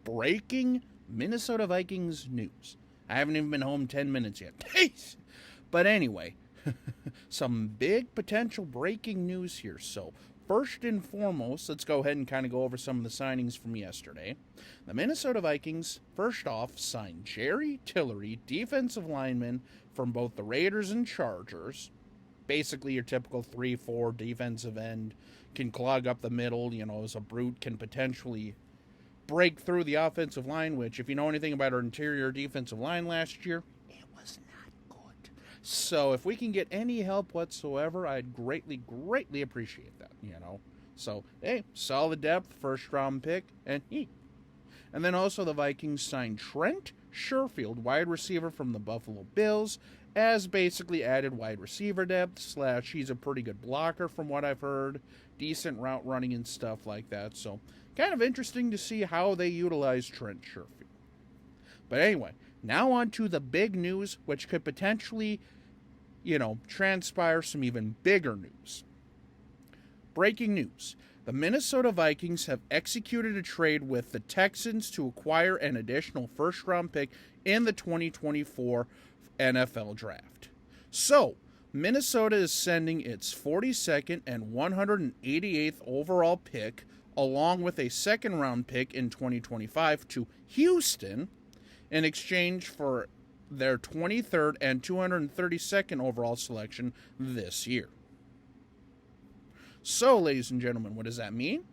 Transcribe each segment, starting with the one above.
breaking Minnesota Vikings news. I haven't even been home 10 minutes yet. But anyway, some big potential breaking news here. So, first and foremost, let's go ahead and kind of go over some of the signings from yesterday. The Minnesota Vikings, first off, signed Jerry Tillery, defensive lineman from both the Raiders and Chargers. Basically, your typical 3-4 defensive end, can clog up the middle, as a brute, can potentially break through the offensive line, which, if you know anything about our interior defensive line last year, it was not good. So if we can get any help whatsoever, I'd greatly, greatly appreciate that, So, hey, solid depth, first-round pick, and then also the Vikings signed Trent Sherfield, wide receiver from the Buffalo Bills, as basically added wide receiver depth, / he's a pretty good blocker from what I've heard, decent route running and stuff like that, so kind of interesting to see how they utilize Trent Sherfield. But anyway, now on to the big news, which could potentially, transpire some even bigger news. Breaking news. The Minnesota Vikings have executed a trade with the Texans to acquire an additional first-round pick in the 2024 NFL Draft. So, Minnesota is sending its 42nd and 188th overall pick, along with a second-round pick in 2025 to Houston in exchange for their 23rd and 232nd overall selection this year. So, ladies and gentlemen, what does that mean?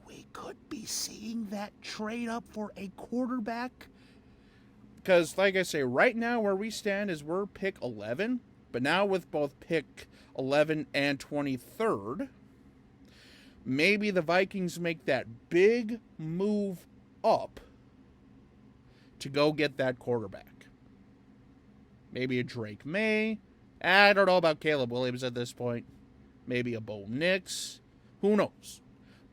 We could be seeing that trade up for a quarterback. Because, like I say, right now where we stand is we're pick 11. But now with both pick 11 and 23rd, maybe the Vikings make that big move up to go get that quarterback. Maybe a Drake May. I don't know about Caleb Williams at this point. Maybe a Bo Nix. Who knows?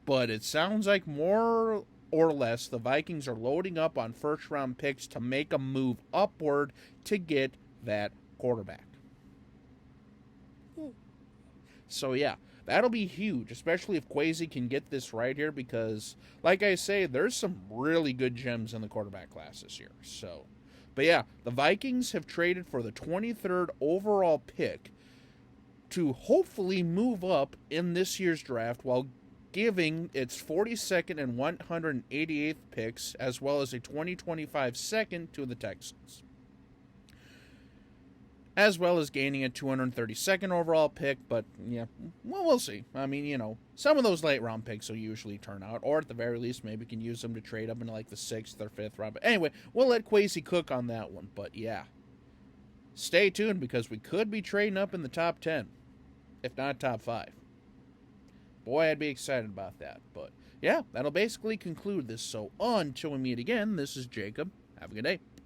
But it sounds like more or less the Vikings are loading up on first-round picks to make a move upward to get that quarterback. So, yeah, that'll be huge, especially if Kwesi can get this right here because, like I say, there's some really good gems in the quarterback class this year. So, but yeah, the Vikings have traded for the 23rd overall pick to hopefully move up in this year's draft while giving its 42nd and 188th picks as well as a 2025 second to the Texans. As well as gaining a 232nd overall pick, but yeah, well, we'll see. I mean, some of those late round picks will usually turn out, or at the very least, maybe we can use them to trade up into like the 6th or 5th round. But anyway, we'll let Kwesi cook on that one. But yeah, stay tuned because we could be trading up in the top 10, if not top 5. Boy, I'd be excited about that. But yeah, that'll basically conclude this. So until we meet again, this is Jacob. Have a good day.